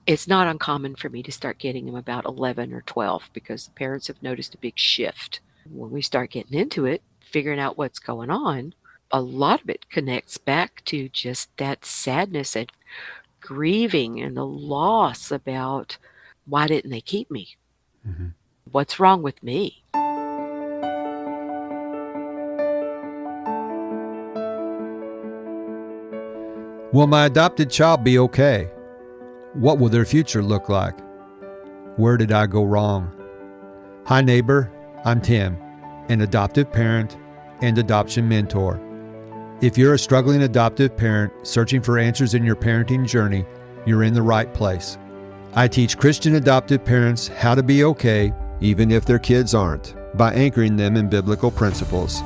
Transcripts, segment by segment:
It's not uncommon for me to start getting them about 11 or 12 because the parents have noticed a big shift. When we start getting into it, figuring out what's going on, a lot of it connects back to just that sadness and grieving and the loss about why didn't they keep me? Hmm. What's wrong with me? Will my adopted child be okay? What will their future look like? Where did I go wrong? Hi, neighbor. I'm Tim, an adoptive parent and adoption mentor. If you're a struggling adoptive parent searching for answers in your parenting journey, you're in the right place. I teach Christian adoptive parents how to be okay, even if their kids aren't, by anchoring them in biblical principles.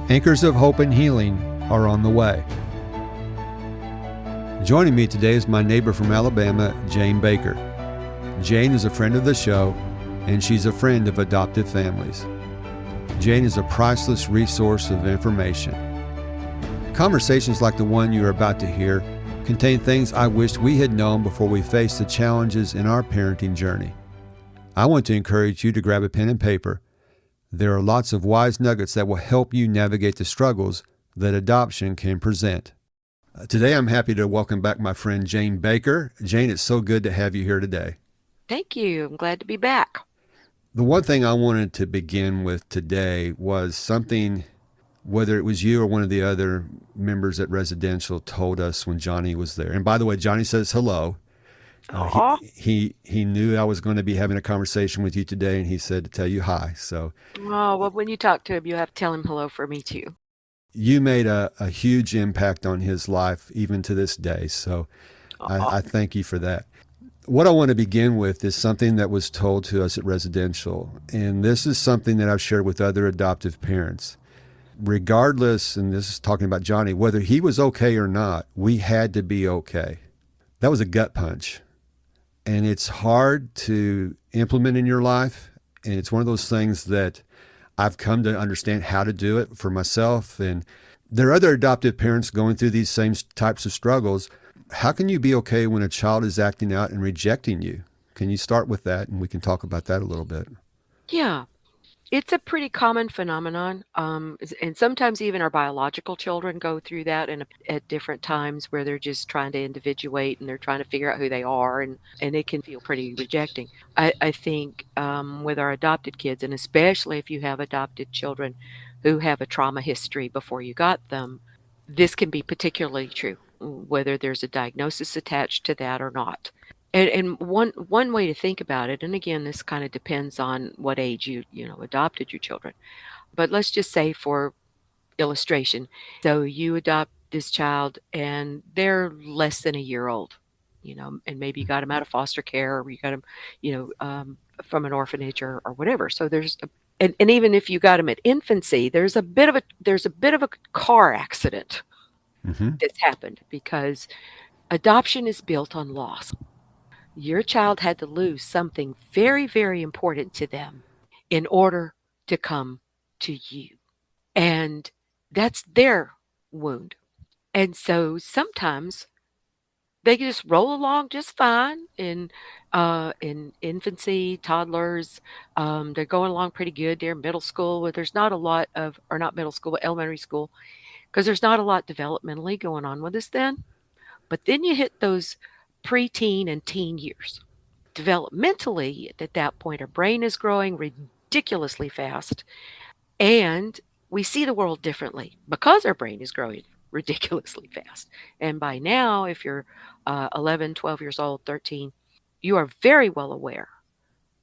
Anchors of hope and healing are on the way. Joining me today is my neighbor from Alabama, Jane Baker. Jane is a friend of the show, and she's a friend of adoptive families. Jane is a priceless resource of information. Conversations like the one you are about to hear contain things I wished we had known before we faced the challenges in our parenting journey. I want to encourage you to grab a pen and paper. There are lots of wise nuggets that will help you navigate the struggles that adoption can present. Today, I'm happy to welcome back my friend Jane Baker. Jane, it's so good to have you here today. Thank you. I'm glad to be back. The one thing I wanted to begin with today was something, whether it was you or one of the other members at Residential told us when Johnny was there. And by the way, Johnny says hello. Aw. He knew I was going to be having a conversation with you today, and he said to tell you hi. So Oh, well, when you talk to him, you have to tell him hello for me too. you made a huge impact on his life, even to this day. So Aw. I thank you for that. What I want to begin with is something that was told to us at Residential, and this is something that I've shared with other adoptive parents. Regardless, and this is talking about Johnny, whether he was okay or not, we had to be okay. That was a gut punch, and it's hard to implement in your life, and it's one of those things that I've come to understand how to do it for myself, and there are other adoptive parents going through these same types of struggles. How can you be okay when a child is acting out and rejecting you? Can you start with that, and we can talk about that a little bit? Yeah, it's a pretty common phenomenon. And sometimes even our biological children go through that at different times where they're just trying to individuate and they're trying to figure out who they are, and it can feel pretty rejecting. I think with our adopted kids, and especially if you have adopted children who have a trauma history before you got them, this can be particularly true, whether there's a diagnosis attached to that or not. And one way to think about it, and again, this kind of depends on what age you adopted your children. But let's just say for illustration, so you adopt this child and they're less than a year old, and maybe you got them out of foster care or you got them, from an orphanage or whatever. So and even if you got them at infancy, there's a bit of a car accident Mm-hmm. that's happened because adoption is built on loss. Your child had to lose something very, very important to them in order to come to you. And that's their wound. And so sometimes they can just roll along just fine in infancy, toddlers. They're going along pretty good. They're in middle school where there's not a lot of, or not middle school, but elementary school, because there's not a lot developmentally going on with us then. But then you hit those preteen and teen years. Developmentally, at that point, our brain is growing ridiculously fast, and we see the world differently because our brain is growing ridiculously fast. And by now, if you're 11, 12 years old, 13, you are very well aware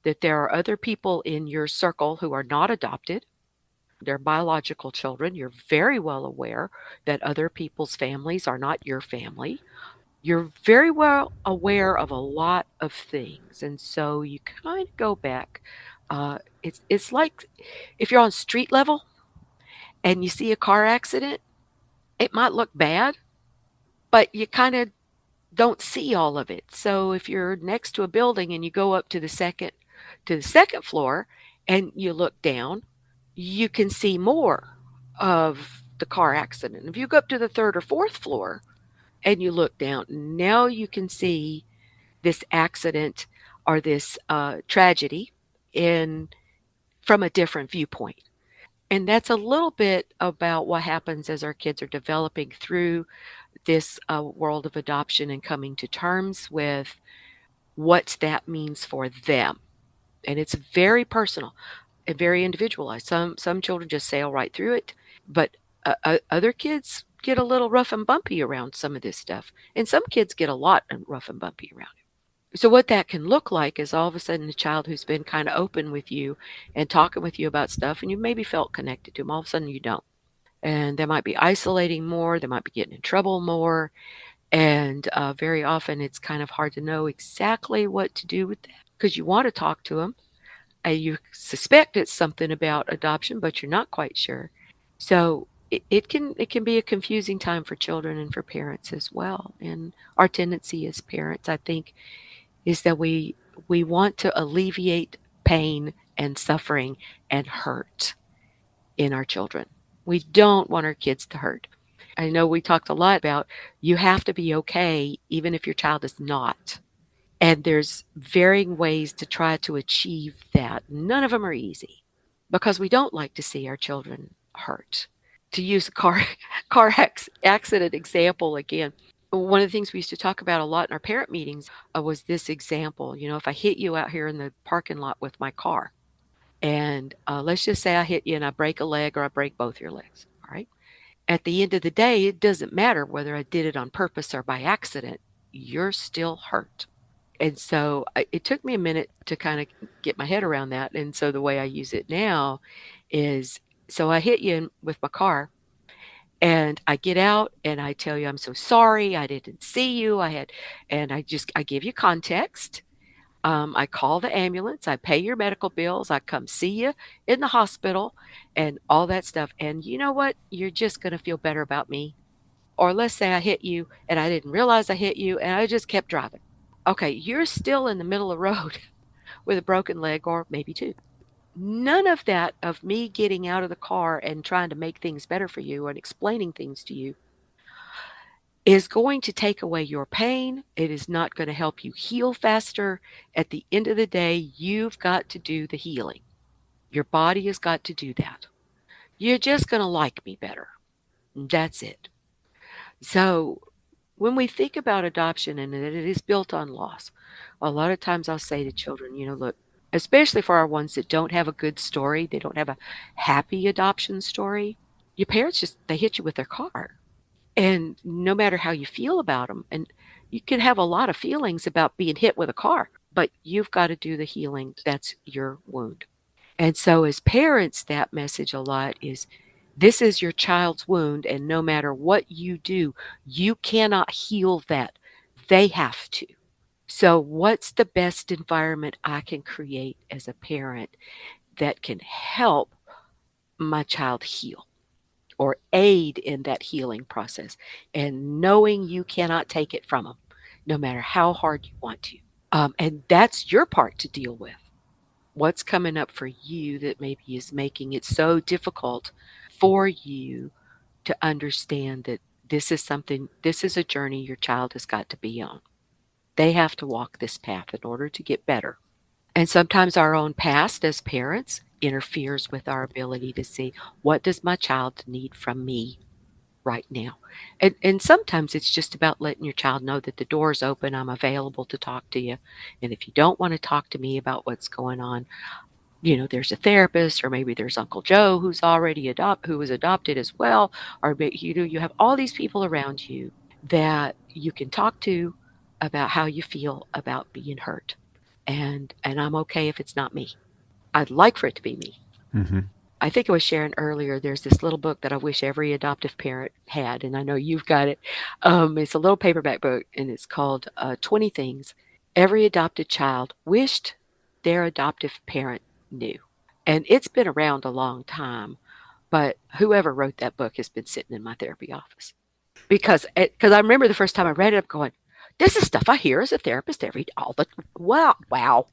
that there are other people in your circle who are not adopted. They're biological children. You're very well aware that other people's families are not your family. You're very well aware of a lot of things, and so you kind of go back. It's like if you're on street level and you see a car accident, it might look bad, but you kind of don't see all of it. So if you're next to a building and you go up to the second floor and you look down, you can see more of the car accident. If you go up to the third or fourth floor and you look down, now you can see this accident or this tragedy in from a different viewpoint. And that's a little bit about what happens as our kids are developing through this world of adoption and coming to terms with what that means for them. And it's very personal and very individualized. Some children just sail right through it, but other kids get a little rough and bumpy around some of this stuff, and some kids get a lot rough and bumpy around it. So what that can look like is all of a sudden a child who's been kind of open with you and talking with you about stuff, and you maybe felt connected to them, all of a sudden you don't, and they might be isolating more, they might be getting in trouble more, and very often it's kind of hard to know exactly what to do with that because you want to talk to them. You suspect it's something about adoption, but you're not quite sure. So it can be a confusing time for children and for parents as well. And our tendency as parents, I think, is that we want to alleviate pain and suffering and hurt in our children. We don't want our kids to hurt. I know we talked a lot about you have to be okay even if your child is not. And there's varying ways to try to achieve that. None of them are easy because we don't like to see our children hurt. To use a accident example again, one of the things we used to talk about a lot in our parent meetings was this example. You know, if I hit you out here in the parking lot with my car, and let's just say I hit you and I break a leg or I break both your legs, all right? At the end of the day, it doesn't matter whether I did it on purpose or by accident. You're still hurt. And so it took me a minute to kind of get my head around that. And so the way I use it now is so I hit you with my car and I get out and I tell you, I'm so sorry. I didn't see you. And I give you context. I call the ambulance. I pay your medical bills. I come see you in the hospital and all that stuff. And you know what? You're just going to feel better about me. Or let's say I hit you and I didn't realize I hit you and I just kept driving. Okay, you're still in the middle of the road with a broken leg or maybe two. None of that of me getting out of the car and trying to make things better for you and explaining things to you is going to take away your pain. It is not going to help you heal faster. At the end of the day, you've got to do the healing. Your body has got to do that. You're just going to like me better. That's it. So when we think about adoption and that it is built on loss, a lot of times I'll say to children, you know, look, especially for our ones that don't have a good story, they don't have a happy adoption story, your parents just, they hit you with their car. And no matter how you feel about them, and you can have a lot of feelings about being hit with a car, but you've got to do the healing. That's your wound. And so, as parents, that message a lot is this is your child's wound, and no matter what you do, you cannot heal that. They have to. So, what's the best environment I can create as a parent that can help my child heal or aid in that healing process? And knowing you cannot take it from them, no matter how hard you want to. And that's your part to deal with. What's coming up for you that maybe is making it so difficult for you to understand that this is a journey your child has got to be on. They have to walk this path in order to get better. And sometimes our own past as parents interferes with our ability to see what does my child need from me right now. And sometimes it's just about letting your child know that the door's open, I'm available to talk to you. And if you don't want to talk to me about what's going on, you know, there's a therapist, or maybe there's Uncle Joe who was adopted as well, or you know, you have all these people around you that you can talk to about how you feel about being hurt. And I'm okay if it's not me. I'd like for it to be me. Mm-hmm. I think I was sharing earlier, there's this little book that I wish every adoptive parent had, and I know you've got it. It's a little paperback book, and it's called 20 Things Every Adopted Child Wished Their Adoptive Parent Knew. And it's been around a long time, but whoever wrote that book has been sitting in my therapy office. Because I remember the first time I read it, I'm going, this is stuff I hear as a therapist all the wow.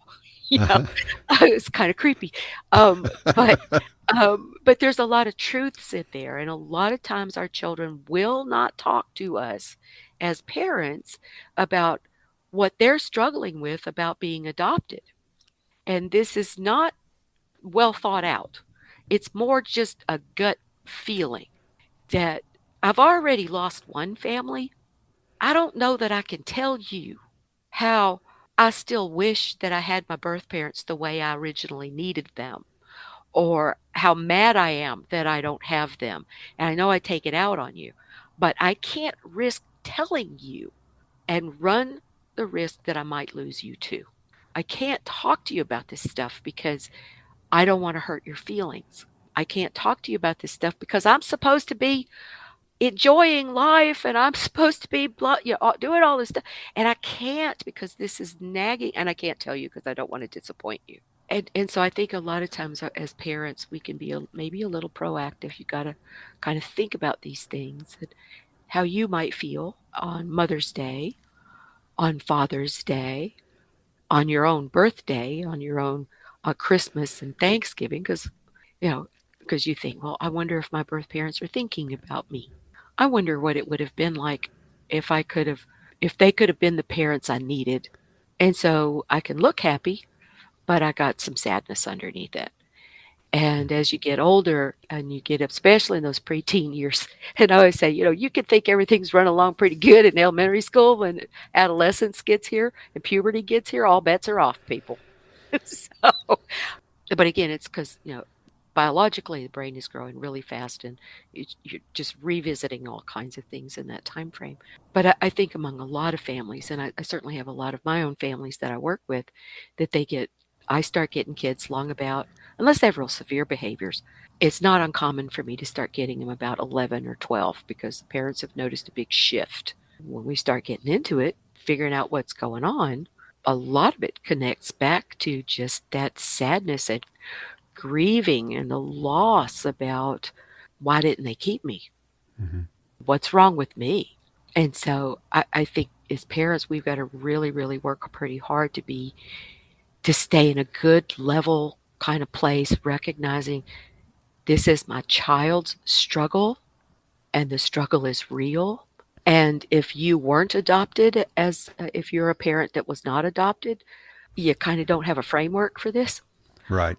You know, Uh-huh. it's kind of creepy. But but there's a lot of truths in there, and a lot of times our children will not talk to us as parents about what they're struggling with about being adopted. And this is not well thought out. It's more just a gut feeling that I've already lost one family. I don't know that I can tell you how I still wish that I had my birth parents the way I originally needed them, or how mad I am that I don't have them. And I know I take it out on you, but I can't risk telling you and run the risk that I might lose you too. I can't talk to you about this stuff because I don't want to hurt your feelings. I can't talk to you about this stuff because I'm supposed to be enjoying life and I'm supposed to be doing all this stuff. And I can't because this is nagging, and I can't tell you because I don't want to disappoint you. And so I think a lot of times as parents, we can be maybe a little proactive. You got to kind of think about these things, and how you might feel on Mother's Day, on Father's Day, on your own birthday, on your own Christmas and Thanksgiving, you know, because you think, well, I wonder if my birth parents are thinking about me. I wonder what it would have been like if I could have, if they could have been the parents I needed. And so I can look happy, but I got some sadness underneath it. And as you get older and you get, especially in those preteen years, and I always say, you can think everything's running along pretty good in elementary school. When adolescence gets here and puberty gets here, all bets are off, people. So, but again, it's because, biologically the brain is growing really fast, and you're just revisiting all kinds of things in that time frame. But I think among a lot of families, and I certainly have a lot of my own families that I work with, that I start getting kids long about, unless they have real severe behaviors, it's not uncommon for me to start getting them about 11 or 12 because parents have noticed a big shift. When we start getting into it, figuring out what's going on, a lot of it connects back to just that sadness and grieving and the loss about, why didn't they keep me? Mm-hmm. What's wrong with me? And so I think as parents, we've got to really, really work pretty hard to stay in a good level kind of place, recognizing this is my child's struggle and the struggle is real. And if you weren't adopted, if you're a parent that was not adopted, you kind of don't have a framework for this. Right.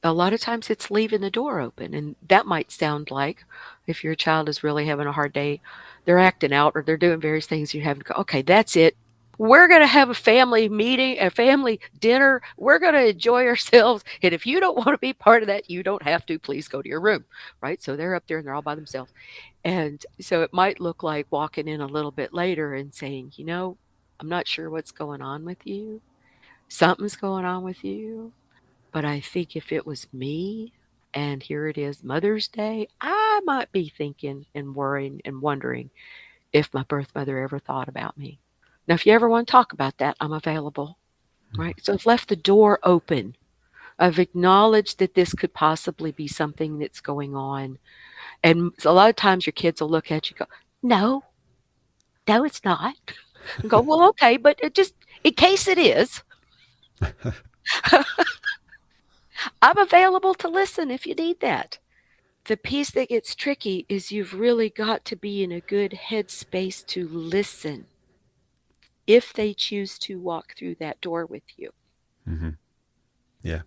A lot of times it's leaving the door open. And that might sound like, if your child is really having a hard day, they're acting out or they're doing various things, you have to go, okay, that's it. We're going to have a family meeting, a family dinner. We're going to enjoy ourselves. And if you don't want to be part of that, you don't have to. Please go to your room. Right. So they're up there and they're all by themselves. And so it might look like walking in a little bit later and saying, I'm not sure what's going on with you. Something's going on with you. But I think if it was me, and here it is Mother's Day, I might be thinking and worrying and wondering if my birth mother ever thought about me. Now, if you ever want to talk about that, I'm available, right? So I've left the door open. I've acknowledged that this could possibly be something that's going on. And a lot of times your kids will look at you and go, no, no, it's not. And go, well, okay, but just in case it is, I'm available to listen if you need that. The piece that gets tricky is you've really got to be in a good headspace to listen if they choose to walk through that door with you. Mm-hmm. Yeah.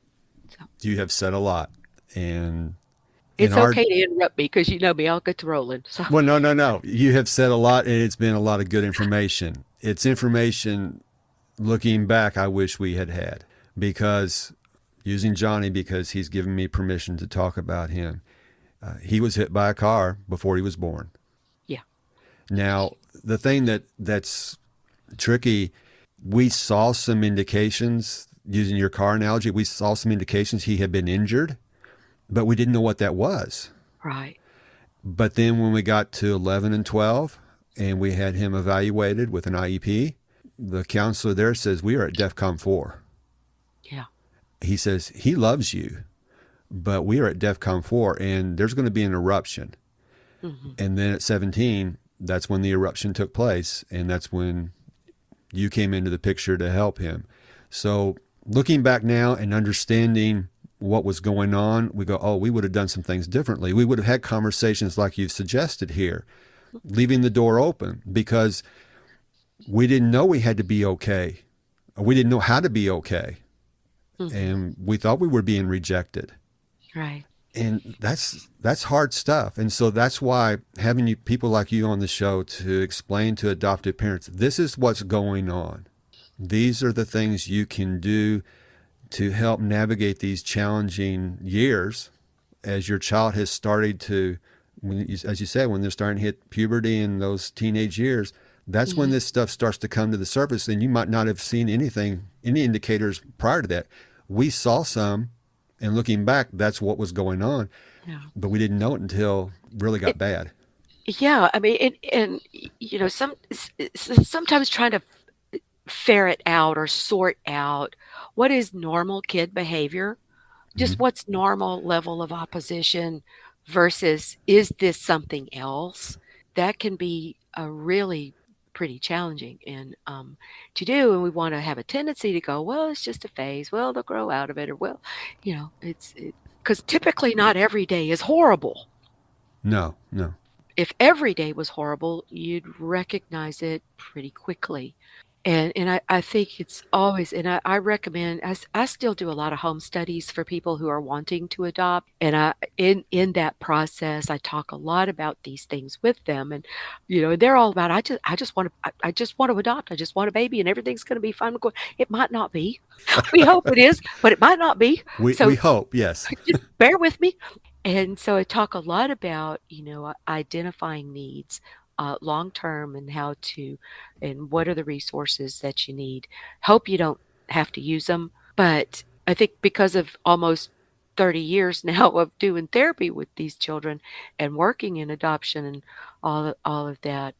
So, You have said a lot. And it's okay to interrupt me because you know me, I'll get to rolling. So. Well, no. You have said a lot, and it's been a lot of good information. It's information, looking back, I wish we had, because using Johnny, because he's given me permission to talk about him. He was hit by a car before he was born. Yeah. Now, the thing that's tricky, we saw some indications, using your car analogy, we saw some indications he had been injured, but we didn't know what that was. Right. But then when we got to 11 and 12 and we had him evaluated with an IEP, the counselor there says, we are at DEFCON 4. Yeah. He says, he loves you, but we are at DEFCON 4 and there's going to be an eruption. Mm-hmm. And then at 17, that's when the eruption took place. And that's when you came into the picture to help him. So looking back now and understanding what was going on, we go, oh, we would have done some things differently. We would have had conversations like you've suggested here, leaving the door open, because we didn't know we had to be okay. We didn't know how to be okay. Hmm. And we thought we were being rejected. Right. And that's hard stuff. And so that's why having people like you on the show to explain to adoptive parents, this is what's going on. These are the things you can do to help navigate these challenging years as your child has started to, as you said, when they're starting to hit puberty and those teenage years. That's when Hmm. this stuff starts to come to the surface, and you might not have seen anything, any indicators prior to that. We saw some, and looking back, that's what was going on, Yeah. but we didn't know it until it really got It, bad. yeah. I mean, and sometimes trying to ferret out or sort out what is normal kid behavior, just Mm-hmm. what's normal level of opposition versus is this something else, that can be a really pretty challenging and to do. And we want to have a tendency to go, well, it's just a phase, well, they'll grow out of it, or well, it's because typically not every day is horrible. No, no. If every day was horrible, you'd recognize it pretty quickly. And I think it's always, and I recommend, I still do a lot of home studies for people who are wanting to adopt. And in that process, I talk a lot about these things with them. And, they're all about, I just want to adopt. I just want a baby and everything's going to be fine. It might not be. We hope it is, but it might not be. We So hope, yes. just bear with me. And so I talk a lot about, identifying needs long term and how to, and what are the resources that you need. Hope you don't have to use them. But I think because of almost 30 years now of doing therapy with these children and working in adoption and all of that,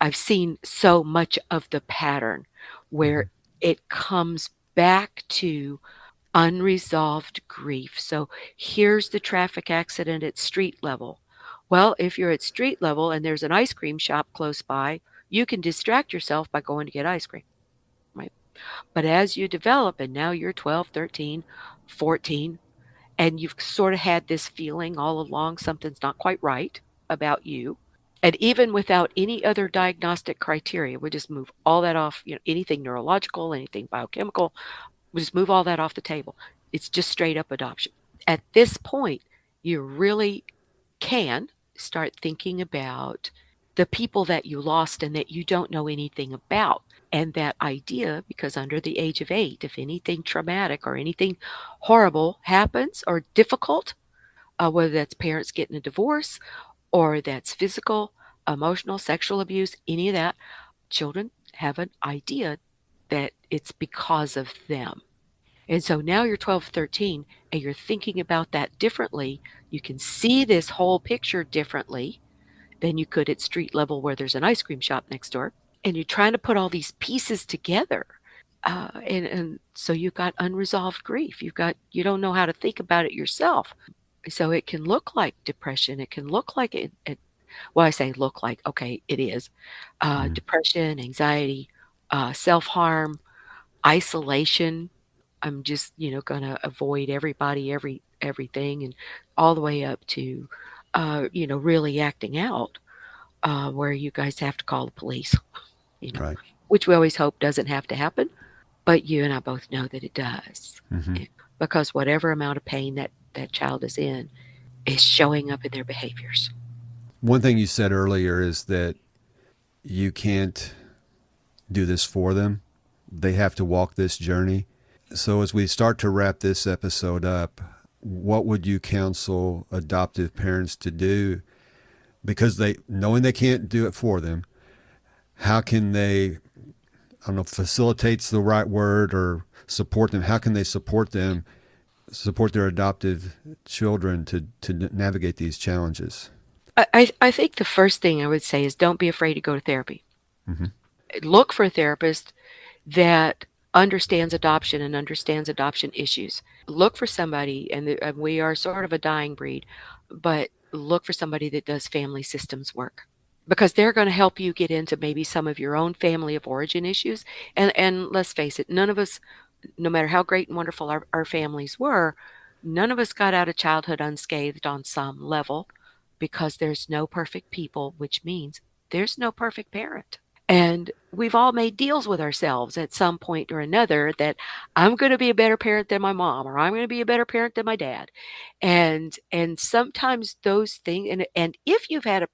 I've seen so much of the pattern Mm-hmm. where it comes back to unresolved grief. So here's the traffic accident at street level. Well, if you're at street level and there's an ice cream shop close by, you can distract yourself by going to get ice cream, right? But as you develop, and now you're 12, 13, 14, and you've sort of had this feeling all along something's not quite right about you. And even without any other diagnostic criteria, we just move all that off, anything neurological, anything biochemical, we just move all that off the table. It's just straight up adoption. At this point, you really can start thinking about the people that you lost and that you don't know anything about. And that idea, because under the age of 8, if anything traumatic or anything horrible happens or difficult, whether that's parents getting a divorce or that's physical, emotional, sexual abuse, any of that, children have an idea that it's because of them. And so now you're 12, 13, and you're thinking about that differently. You can see this whole picture differently than you could at street level where there's an ice cream shop next door. And you're trying to put all these pieces together. And so you've got unresolved grief. You don't know how to think about it yourself. So it can look like depression. It can look like well, I say look like, okay, it is. Mm-hmm. Depression, anxiety, self-harm, isolation. I'm just, going to avoid everybody, everything, and all the way up to, really acting out, where you guys have to call the police, you know, Right. which we always hope doesn't have to happen, but you and I both know that it does. Mm-hmm. Yeah, because whatever amount of pain that child is in is showing up in their behaviors. One thing you said earlier is that you can't do this for them. They have to walk this journey. So, as we start to wrap this episode up, what would you counsel adoptive parents to do? Because knowing they can't do it for them, how can they, I don't know if facilitate's the right word, or support them? How can they support them, support their adoptive children to navigate these challenges? I think the first thing I would say is don't be afraid to go to therapy. Mm-hmm. Look for a therapist that understands adoption and understands adoption issues. Look for somebody, and we are sort of a dying breed, but look for somebody that does family systems work because they're going to help you get into maybe some of your own family of origin issues. And let's face it, none of us, no matter how great and wonderful our families were, none of us got out of childhood unscathed on some level because there's no perfect people, which means there's no perfect parent. And we've all made deals with ourselves at some point or another that I'm going to be a better parent than my mom, or I'm going to be a better parent than my dad. And sometimes those things, and if you've had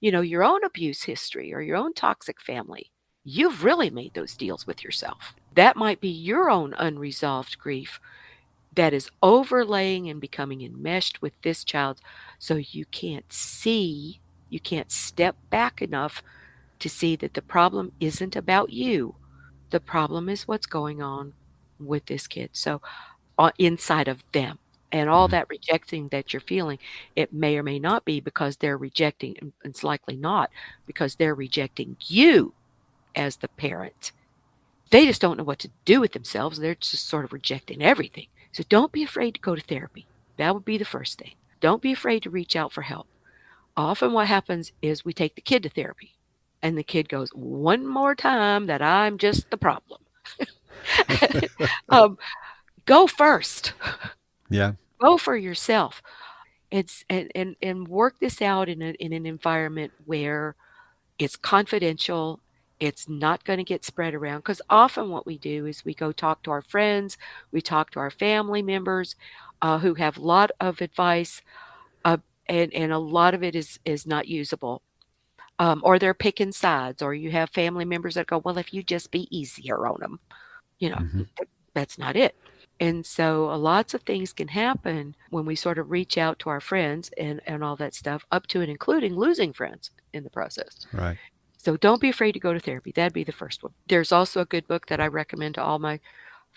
your own abuse history or your own toxic family, you've really made those deals with yourself. That might be your own unresolved grief that is overlaying and becoming enmeshed with this child, so you can't step back enough to see that the problem isn't about you. The problem is what's going on with this kid. So, inside of them. And all Hmm. that rejecting that you're feeling, it may or may not be because they're rejecting, and it's likely not because they're rejecting you as the parent. They just don't know what to do with themselves. They're just sort of rejecting everything. So don't be afraid to go to therapy. That would be the first thing. Don't be afraid to reach out for help. Often what happens is we take the kid to therapy and the kid goes, one more time that I'm just the problem. um, go first. Yeah. Go for yourself. And work this out in an environment where it's confidential. It's not going to get spread around because often what we do is we go talk to our friends, we talk to our family members who have a lot of advice, uh, and a lot of it is not usable. Or they're picking sides, or you have family members that go, well, if you just be easier on them, you know, Hmm. that's not it. And so lots of things can happen when we sort of reach out to our friends and all that stuff, up to and including losing friends in the process. Right. So don't be afraid to go to therapy. That'd be the first one. There's also a good book that I recommend to all my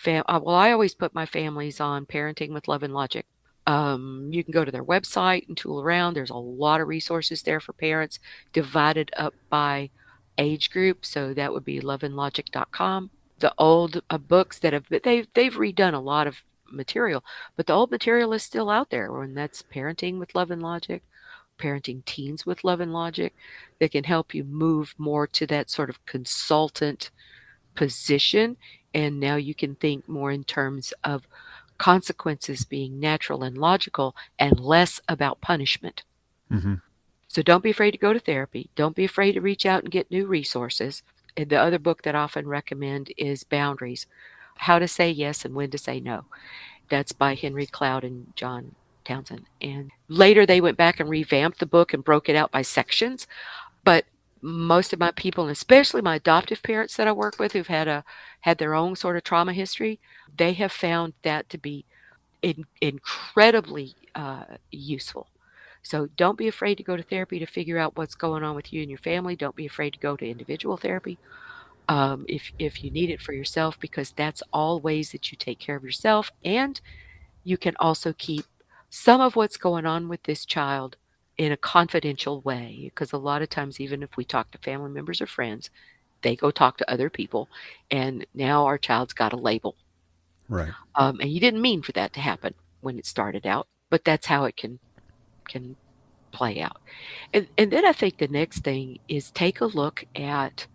well, I always put my families on Parenting with Love and Logic. You can go to their website and tool around. There's a lot of resources there for parents divided up by age group. So that would be loveandlogic.com. The old books that they've redone a lot of material, but the old material is still out there, and that's Parenting with Love and Logic, Parenting Teens with Love and Logic, that can help you move more to that sort of consultant position. And now you can think more in terms of consequences being natural and logical and less about punishment. Hmm. So don't be afraid to go to therapy. Don't be afraid to reach out and get new resources. And the other book that I often recommend is Boundaries: How to Say Yes and When to Say No. That's by Henry Cloud and John Townsend. And later they went back and revamped the book and broke it out by sections. But most of my people, and especially my adoptive parents that I work with who've had their own sort of trauma history, they have found that to be incredibly useful. So don't be afraid to go to therapy to figure out what's going on with you and your family. Don't be afraid to go to individual therapy if you need it for yourself, because that's all ways that you take care of yourself, and you can also keep some of what's going on with this child in a confidential way. Because a lot of times, even if we talk to family members or friends, they go talk to other people, and now our child's got a label. Right. And you didn't mean for that to happen when it started out, but that's how it can play out. And then I think the next thing is take a look at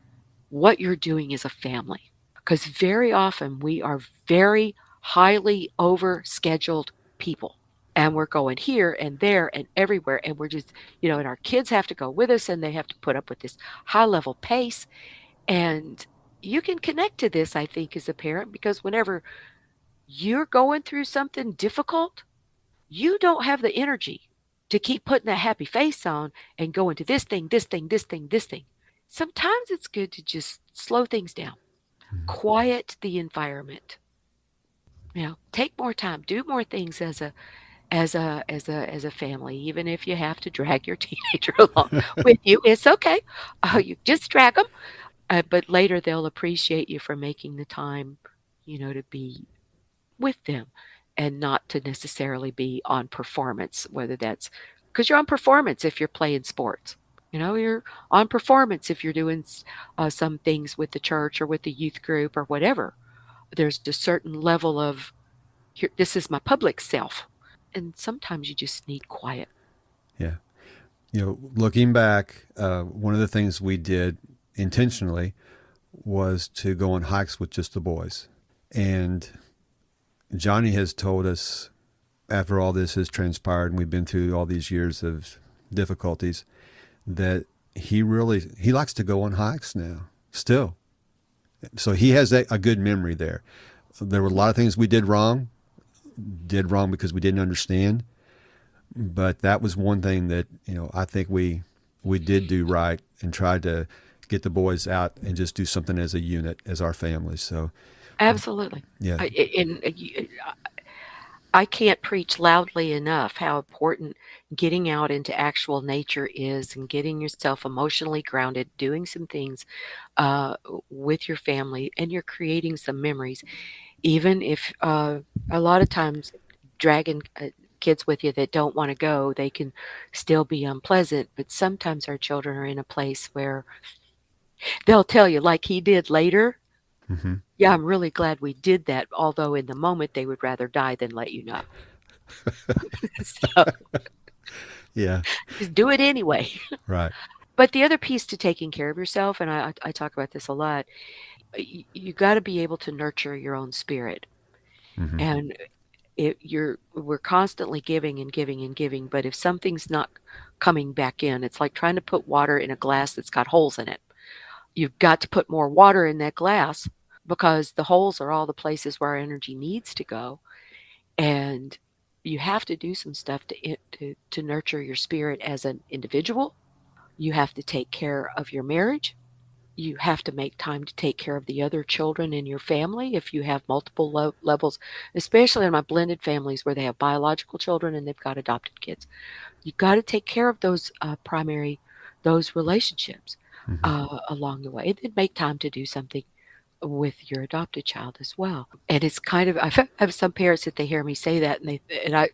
what you're doing as a family, because very often we are very highly over scheduled people, and we're going here and there and everywhere, and we're just, and our kids have to go with us and they have to put up with this high level pace. And you can connect to this, I think, as a parent, because whenever you're going through something difficult, you don't have the energy to keep putting that happy face on and going to this thing, this thing, this thing, this thing. Sometimes it's good to just slow things down, Hmm. quiet the environment. Take more time, do more things as a family, even if you have to drag your teenager along with you. It's okay. You just drag them, but later they'll appreciate you for making the time, to be with them and not to necessarily be on performance, whether that's because you're on performance if you're playing sports. You're on performance if you're doing some things with the church or with the youth group or whatever. There's a certain level of, here, this is my public self. And sometimes you just need quiet. Yeah. Looking back, one of the things we did intentionally was to go on hikes with just the boys. And Johnny has told us, after all this has transpired and we've been through all these years of difficulties, that he likes to go on hikes now. still. So he has a good memory there. There were a lot of things we did wrong because we didn't understand. But that was one thing that I think we did do right and tried to get the boys out and just do something as a unit, as our family. So Absolutely. yeah. And I can't preach loudly enough how important getting out into actual nature is and getting yourself emotionally grounded, doing some things uh, with your family, and you're creating some memories. Even if a lot of times dragging kids with you that don't want to go, they can still be unpleasant. But sometimes our children are in a place where they'll tell you, like he did later, Hmm. yeah, I'm really glad we did that. Although in the moment they would rather die than let you know. So Yeah. just do it anyway. Right. But the other piece to taking care of yourself, and I talk about this a lot, you got to be able to nurture your own spirit. Hmm. And we're constantly giving and giving and giving, but if something's not coming back in, it's like trying to put water in a glass that's got holes in it. You've got to put more water in that glass because the holes are all the places where our energy needs to go. And you have to do some stuff to nurture your spirit as an individual. You have to take care of your marriage. You have to make time to take care of the other children in your family if you have multiple levels, especially in my blended families where they have biological children and they've got adopted kids. You got to take care of those those relationships Hmm. along the way, and make time to do something with your adopted child as well. And it's kind of I have some parents that they hear me say that, and I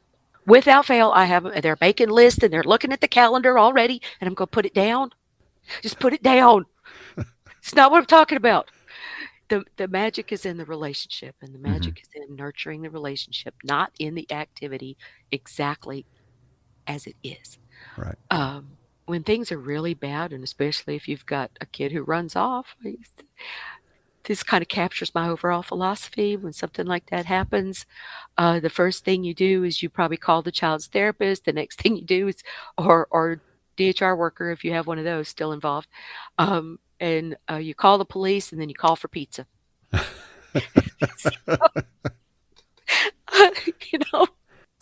without fail I have they're making lists and they're looking at the calendar already, and I'm going to put it down. Just put it down. It's not what I'm talking about. The magic is in the relationship, and the Hmm. magic is in nurturing the relationship, not in the activity exactly as it is. Right. When things are really bad, and especially if you've got a kid who runs off, this kind of captures my overall philosophy. When something like that happens, the first thing you do is you probably call the child's therapist. The next thing you do is, or DHR worker if you have one of those still involved, and you call the police, and then you call for pizza. You know,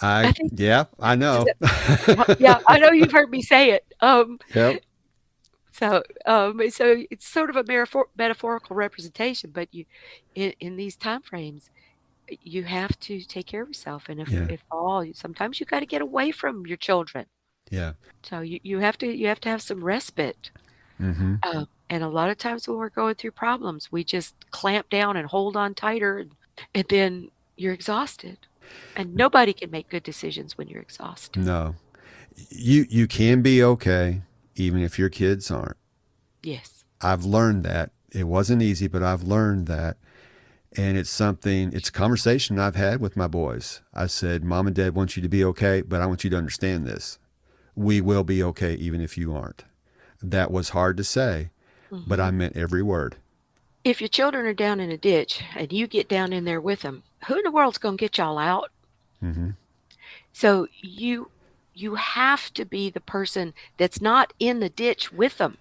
I think Yeah, I does know. that, yeah, I know you've heard me say it. Yep. So it's sort of a metaphorical representation, but in these time frames, you have to take care of yourself, and Yeah. if all sometimes you got to get away from your children. Yeah. So you have to have some respite. Hmm. And a lot of times when we're going through problems, we just clamp down and hold on tighter, and then you're exhausted. And nobody can make good decisions when you're exhausted. No. You can be okay even if your kids aren't. Yes. I've learned that. It wasn't easy, but I've learned that. And it's a conversation I've had with my boys. I said, Mom and Dad want you to be okay, but I want you to understand this. We will be okay even if you aren't. That was hard to say, but Hmm. I meant every word. If your children are down in a ditch and you get down in there with them, who in the world's going to get y'all out? Hmm. So you have to be the person that's not in the ditch with them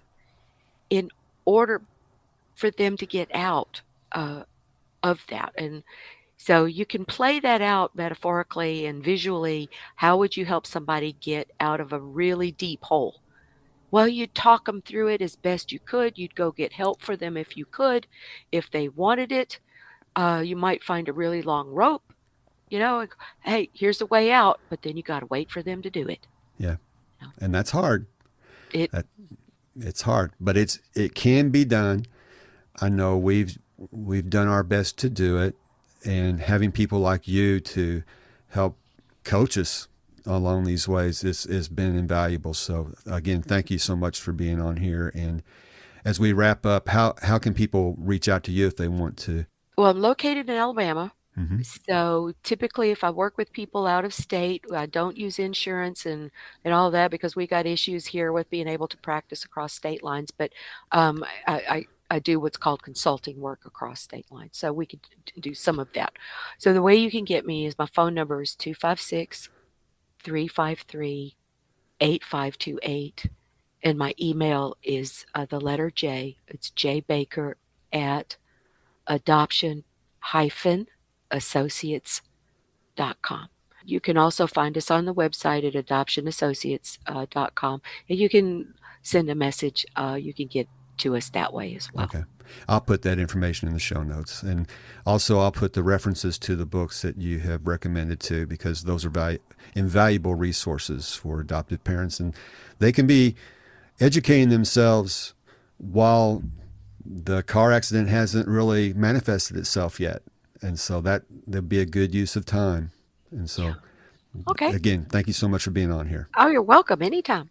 in order for them to get out uh, of that. And so you can play that out metaphorically and visually. How would you help somebody get out of a really deep hole? Well, you'd talk them through it as best you could. You'd go get help for them if you could. If they wanted it, you might find a really long rope, like, hey, here's the way out, but then you got to wait for them to do it. Yeah. You know, And that's hard. it That It's hard, but it can be done. I know we've done our best to do it, and having people like you to help coach us along these ways has been invaluable. So again, thank you so much for being on here. And as we wrap up, how can people reach out to you if they want to? Well, I'm located in Alabama. Hmm. So typically, if I work with people out of state, I don't use insurance and all of that because we got issues here with being able to practice across state lines. But I do what's called consulting work across state lines. So we could do some of that. So the way you can get me is my phone number is 256 353 8528. And my email is the letter J. It's jbaker at adoption-associates.com. You can also find us on the website at adoptionassociates.com, and you can send a message. You can get to us that way as well. Okay. I'll put that information in the show notes. And also, I'll put the references to the books that you have recommended too, because those are invaluable resources for adoptive parents. And they can be educating themselves while the car accident hasn't really manifested itself yet. And so that'd be a good use of time. And so, Okay. again, thank you so much for being on here. Oh, you're welcome. Anytime.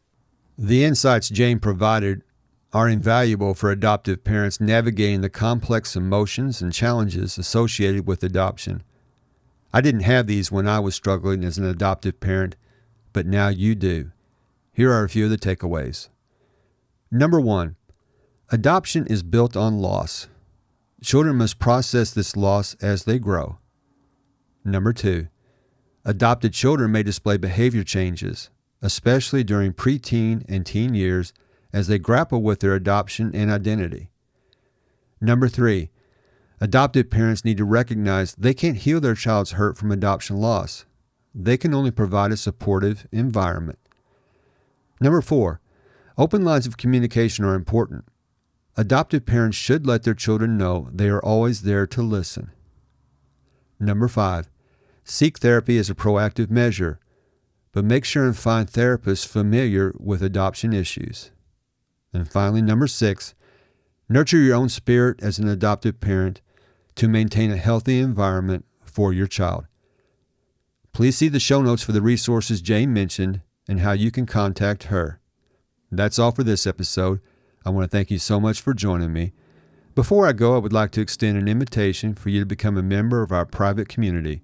The insights Jane provided are invaluable for adoptive parents navigating the complex emotions and challenges associated with adoption. I didn't have these when I was struggling as an adoptive parent, but now you do. Here are a few of the takeaways. Number 1, adoption is built on loss. Children must process this loss as they grow. Number 2, adopted children may display behavior changes, especially during preteen and teen years, as they grapple with their adoption and identity. Number 3, adoptive parents need to recognize they can't heal their child's hurt from adoption loss. They can only provide a supportive environment. Number 4, open lines of communication are important. Adoptive parents should let their children know they are always there to listen. Number 5, seek therapy as a proactive measure, but make sure and find therapists familiar with adoption issues. And finally, number 6, nurture your own spirit as an adoptive parent to maintain a healthy environment for your child. Please see the show notes for the resources Jane mentioned and how you can contact her. That's all for this episode. I want to thank you so much for joining me. Before I go, I would like to extend an invitation for you to become a member of our private community.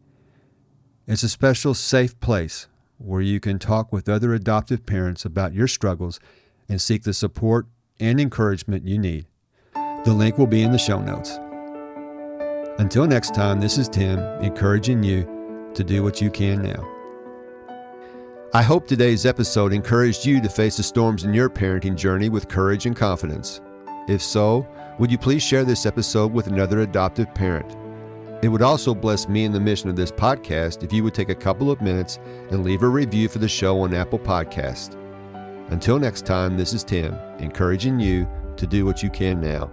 It's a special, safe place where you can talk with other adoptive parents about your struggles and seek the support and encouragement you need. The link will be in the show notes. Until next time, this is Tim, encouraging you to do what you can now. I hope today's episode encouraged you to face the storms in your parenting journey with courage and confidence. If so, would you please share this episode with another adoptive parent? It would also bless me and the mission of this podcast if you would take a couple of minutes and leave a review for the show on Apple Podcasts. Until next time, this is Tim, encouraging you to do what you can now.